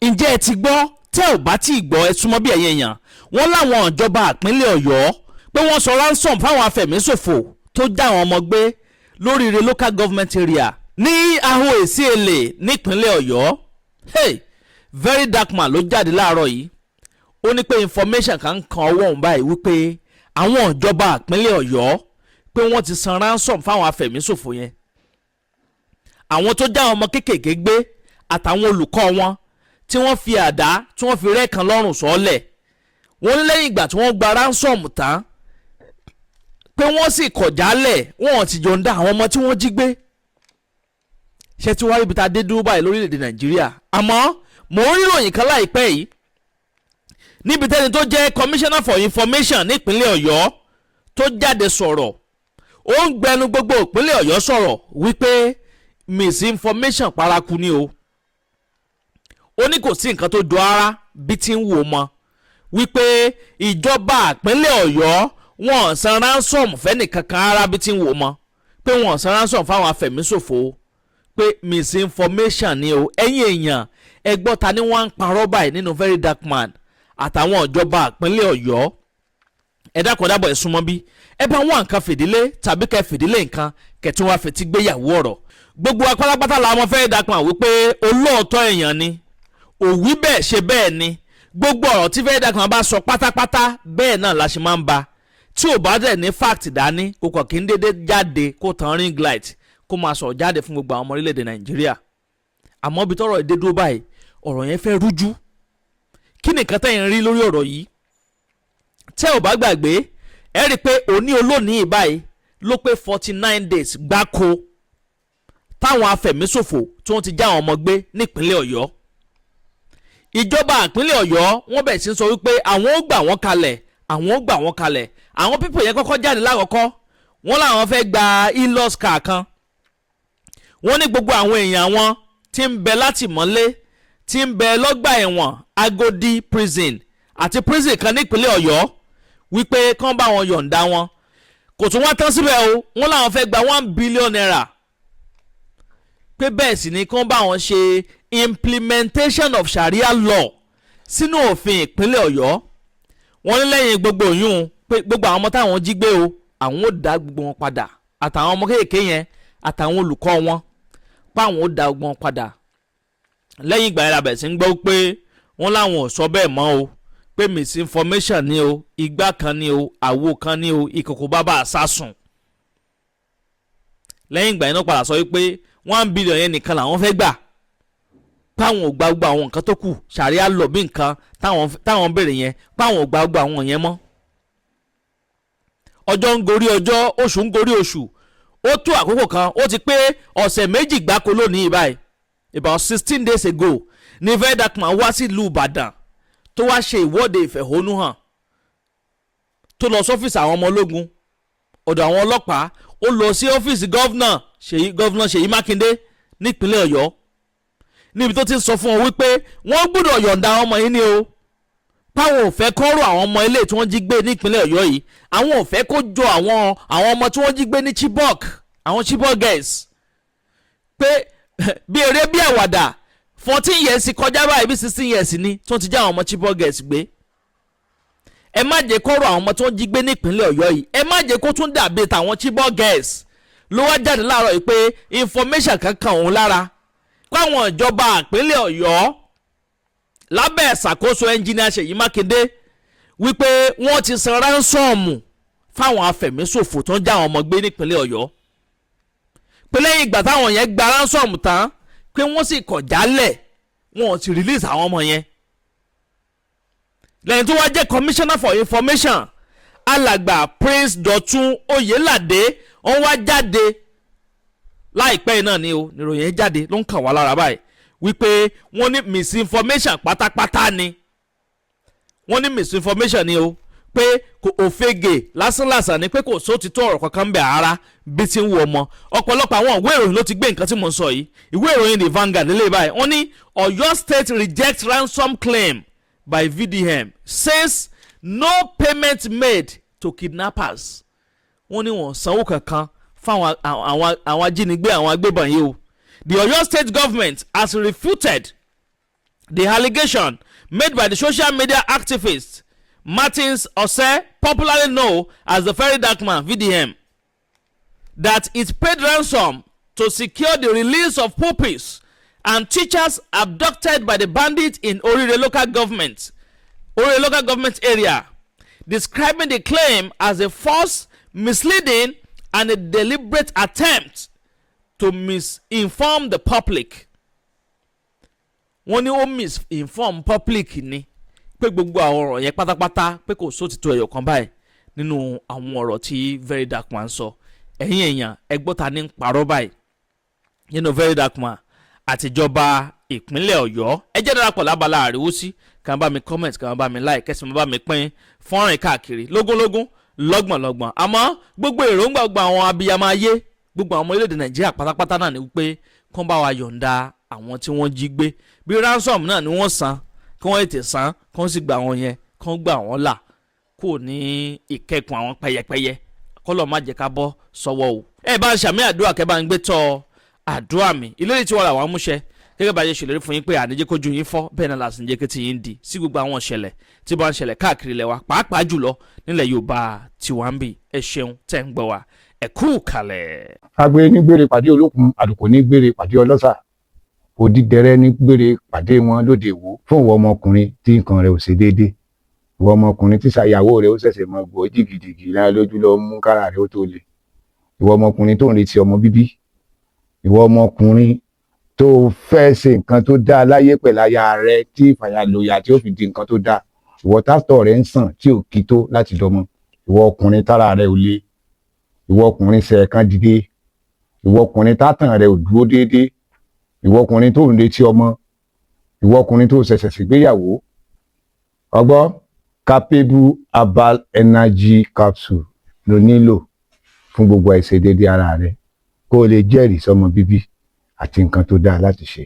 ǹjẹ́ ẹ ti gbọ́ tẹ́ ò bá tí ì gbọ́ ẹ súnmọ́ bí ẹ̀yin èèyàn wọ́n láwọn ìjọba ìpínlẹ̀ Ọ̀yọ́ pé wọ́n sọ ransom fáwọn afẹ̀míṣòfò tó já àwọn ọmọ gbé lóríire local government area ní Awon Esiele nípínlẹ̀ Ọ̀yọ́. Hey, very dark man ló jáde láàárọ̀ yìí ó ní pé information kan ọwọ́ òun báyìí wípé àwọn ìjọba ìpínlẹ̀ Ọ̀yọ́ pé wọ́n ti san ransom fáwọn afẹ̀míṣòfò yẹn, àwọn tó já ọmọ kéékèèké gbé àtàwọn olùkọ́ wọn tí wọ́n fi àdá tí wọ́n fi rẹ́ẹ̀kan lọ́rùn sọ́ọ́lẹ̀. wọ́n ní lẹ́yìn ìgbà tí wọ́n gba ransom tán pé wọ́n sì kọ̀ jálẹ̀ wọ́n ti yọ̀ǹda àwọn ọmọ tí wọ́n jí gbé. ṣé tí wàá rí ibi tá a dé dúró báyìí lórílẹ̀‐èdè Nàìjíríà? àmọ́ mò ń ríròyìn kan láìpẹ́ yìí níbi tẹ́ni tó jẹ́ commissioner for information nípínlẹ̀ Ọ̀yọ́ tó jáde sọ̀rọ̀ ó ń gbẹnu gbogbo ìpínlẹ̀ Ọ̀yọ́ sọ̀rọ̀ wípé misinformation paraku ni o. ó ní kò sí nǹkan tó do ara bí ti ń wò mọ́ wípé ìjọba ìpínlẹ̀ Ọ̀yọ́ wọn san ransom fẹ́ni kankan ara bí ti ń wò mọ́ pé wọn san ransom fáwọn afẹ̀míṣòfò pé misinformation ni o. ẹ̀yin èèyàn ẹ gbọ́ ta ni wọ́n ń parọ́ báyìí nínú very dark man àtàwọn ìjọba ìpínlẹ̀ Ọ̀yọ́. ẹ dákun dábọ̀ ẹ súnmọ́ bí ẹ bá wọn nǹkan fìdílé tàbí kẹ fìdílé nǹkan kẹtún wá fetí gbéyàwó ọ̀rọ̀. gbogbo apálápátá làwọn fẹ́ dark man wípé olóòótọ́ èèyàn ni òwí bẹ́ẹ̀ ṣe bẹ́ẹ̀ ni gbogbo ọ̀rọ̀ tí fẹ́ dark man bá sọ pátápátá bẹ́ẹ̀ náà la ṣe máa ń ba tí ò bá dẹ̀ ní fact dání kò kàn kí ń dédé jáde kó tan ring light kó máa sọ jáde fún gbogbo àwọn ọmọ orílẹ̀-èdè Nàìjíríà. àmọ́ bí tọ́rọ̀ èdè dúró báyìí ọ̀rọ̀ yẹn fẹ́ rújú. kí nìkan tẹ́yìn rí lórí ọ̀rọ̀ yìí? tẹ́ ò bá gbàgbé ẹ rí i pé òní olónìí báyìí ló pé 49 days gbáko táwọn afẹ̀míṣòfò tí wọ́n ti já àwọn ọmọ gbé nípínlẹ̀ Ọ̀yọ́. ìjọba ìpínlẹ̀ Ọ̀yọ́ wọ́n bẹ̀ sí sọ wípé àwọn ó gbà wọ́n kalẹ̀ àwọn pípò yẹn kọ́kọ́ jáde lákọ̀ọ́kọ́ wọ́n làwọn fẹ́ gba ilos car kan. wọ́n ní gbogbo àwọn èèyàn wọn tí ń bẹ látìmọ́lé tí ń bẹ lọ́gbà ẹ̀wọ̀n Agodi prison àti prison kan nípínlẹ̀ Ọ̀yọ́ wípé kán bá wọn yọ̀ǹda wọn. kò tún wá tán síbẹ̀ o, wọ́n làwọn fẹ́ gba 1 billion naira pé bẹ́ẹ̀ sì ni kán bá wọn ṣe implementation of Sharia law sínú òfin ìpínlẹ̀ Ọ̀yọ́. wọ́n ní lẹ́yìn gbogbo oyún pé gbogbo àwọn ọmọ táwọn jí gbé o àwọn ò dá gbogbo wọn padà àtàwọn ọmọ kéèké yẹn àtàwọn olùkọ́ wọn pa àwọn ò dá gbogbo wọn padà. lẹ́yìn ìgbà yẹn la bẹ̀rẹ̀ sí ń gbọ́ pé wọ́n láwọn ò sọ bẹ́ẹ̀ mọ́ o pé misinformation ni o, igbá kan ni o, àwo kan ni o, ìkòkò bàbá àsásùn. lẹ́yìn ìgbà yẹn náà padà sọ wípé 1 billion yẹn nìkan làwọn fẹ́ gbà táwọn ò gba gbogbo àwọn nǹkan tó kù Sharia law bí nǹkan táwọn béèrè yẹn páwọn ò gba gbogbo àwọn yẹn mọ́. ọjọ́ ń gorí ọjọ́, oṣù ń gorí oṣù, ó tó àkókò kan ó ti pé ọ̀sẹ̀ méjì gbáko lónìí báyìí about 16 days ago ní very dark man wá sí ìlú Ìbàdàn tó wá ṣe ìwọ́de ìfẹ̀hónúhàn tó lọ sọ́fíìsì àwọn ọmọ ológun ọ̀dọ̀ àwọn ọlọ́pàá ó lọ sí ọ́fíìsì gọ́vnà Ṣèyí Mákindé nípínlẹ̀ Ọ̀yọ́ níbi tó ti sọ fún wọn wípé wọ́n gbọ́dọ̀ yọ̀ǹda àwọn ọmọ yìí ni o, páwọn ò fẹ́ kọ́rọ̀ àwọn ọmọ ilé tí wọ́n jí gbé nípínlẹ̀ Ọ̀yọ́ yìí, àwọn ò fẹ́ kó jọ àwọn ọmọ tí wọ́n jí gbé ní Chibok, àwọn Chibok girls, pé bí eré bí àwàdà 14 years kọjá báyìí bí 16 years ni tí wọ́n ti já àwọn ọmọ Chibok girls gbé. ẹ má jẹ́ kọ́rọ̀ àwọn ọmọ tí wọ́n jí gbé nípínlẹ̀ Ọ̀yọ́ yìí, ẹ má jẹ́ kó tún dàbí tàwọn Chibok girls. ló wá jáde láàárọ̀ yìí pé information kankan òun lára káwọn ìjọba ìpínlẹ̀ Ọ̀yọ́ lábẹ́ ìṣàkóso ẹnjìnìà Ṣèyí Mákindé wípé wọ́n ti san ransom fáwọn afẹ̀míṣòfò tó ń já àwọn ọmọ gbé nípínlẹ̀ Ọ̀yọ́. pé lẹ́yìn ìgbà táwọn yẹn gba ransom tán pé wọ́n sì kọ̀ jálẹ̀ wọn ò ti release àwọn ọmọ yẹn. lẹ́yìn tó wá jẹ́ commissioner for information alàgbà Prince Dọ̀tun Oyèládé wọ́n wá jáde láìpẹ́ náà ni o níròyìn yẹn jáde ló ń kàn wá lára báyìí wípé wọ́n ní misinformation pátápátá ni, wọ́n ní misinformation ni o, pé kò òfegè lásánlàsàn ni, pé kò sóòtítọ́ ọ̀rọ̀ kankan bẹ̀ ara bí ti ń wọ ọmọ. ọ̀pọ̀lọpọ̀ àwọn ìwé ìròyìn ló ti gbé nǹkan tí mo ń sọ yìí, ìwé ìròyìn The Vanguard lélẹ̀ báyìí wọ́n ní Ọ̀yọ́ State rejects ransom claim by VDM says no payment made to kidnappers. wọ́n ní wọ́n sanwó kankan fáwọn àwọn ajínigbé àwọn agbébọn yìí o. The Oyo State government has refuted The allegation made by the social media activist Martins Ose, popularly known as the Very Dark Man (VDM), that it paid ransom to secure the release of pupils and teachers abducted by the bandits in Orire local government area, describing the claim as a false, misleading, and a deliberate attempt to misinform the public. Wọ́n ní ó misinform public ni pé gbogbo àwọn ọ̀rọ̀ yẹn pátápátá pé kò sótìtọ́ ẹ̀yọ̀ kan báyìí nínú àwọn ọ̀rọ̀ tí Very Dark Man sọ. Ẹ̀yin èèyàn ẹgbọ́n ta ní ń parọ́ báyìí nínú Very Dark Man àti Ìjọba Ìpínlẹ̀ Ọ̀yọ́. Ẹ jẹ́ darapọ̀ lábala àríwúsí, kàn bá mi comment, kàn bá mi like, kẹ́sì bá mi pín fọ́nrán káàkiri lógúnlógún lọ́gbọ̀nlọ́gbọ̀n. Àmọ́ gbogbo èròǹgbà gbogbo àwọn abiyamọ ayé, gbogbo àwọn ọmọ orílẹ̀-èdè Nàìjíríà pátápátá náà ni wípé kán bá wa yọ̀ǹda àwọn tí wọ́n jí gbé. Bí ransom náà ni wọ́n san, kí wọ́n ètè san, kán sì gba àwọn yẹn, kán gbà wọ́n là kò ní ìkẹ́kùn àwọn pẹyẹpẹyẹ. Kọ́lọ̀ má jẹ́ ká bọ́ sọ́wọ́ o. Ẹ bá ń ṣàmì àdúrà, kẹ́ bá ń gbé tọ́ àdúrà mi. Ìlérí tí wọ́n rà wá múṣẹ gẹ́gẹ́ bá yẹ ṣèlérí fún yín pé àníjẹ́ kójú yín fọ́, bẹ́ẹ̀ náà làsìn jẹ́ kí tí yín di sí gbogbo àwọn ìṣẹ̀lẹ̀ tí bá ń ṣẹlẹ̀ káàkiri ilẹ̀ wa, pàápàá jùlọ nílẹ̀ Yorùbá tiwa ń bì. Ẹ ṣeun tẹ́ ń gbọ́ wa, ẹ kú kalẹ̀. Agbe ní gbére pàdé olókun, àlùkò ní gbére pàdé ọlọ́ṣà, òdìdẹrẹ́ ní gbére pàdé wọn lóde ìwò. Fún ìwọ ọmọkùnrin tí nǹkan rẹ̀ ò ṣe déédé, ìwọ ọmọkùnrin tí ṣàyàwó rẹ̀ ó ṣẹ̀ṣẹ̀ mọ gbọ́ jìgìjìgì náà lójú lọ mú kára rẹ̀ ó tó le, ìwọ ọmọkùnrin tó ń retí ọmọ bíbí, ìwọ ọmọkùnrin tó fẹ́ ṣe nǹkan tó dáa láyé pẹ̀lú aya rẹ̀ tí ìfàyàlòyà tí ó fi di nǹkan tó dáa, ìwọ tásítọ̀ rẹ̀ ń sàn tí ò kí tó láti dọmọ, ìwọ ọkùnrin tára rẹ̀ ò le, ìwọ ọkùnrin ṣẹ̀ẹ̀kan dìde, ìwọ ọkùnrin tátàn rẹ̀ ò dúró déédéé, ìwọ ọkùnrin tó ń retí ọmọ, ìwọ ọkùnrin tó ṣẹ̀ṣẹ̀ ṣègbéyàwó. Ọgbọ́ capable herbal energy capsule ló nílò fún gbogbo àìṣedéédé ara rẹ̀ kó o lè jẹ́rìí sọmọ bíbí àti nǹkan tó dáa láti ṣe.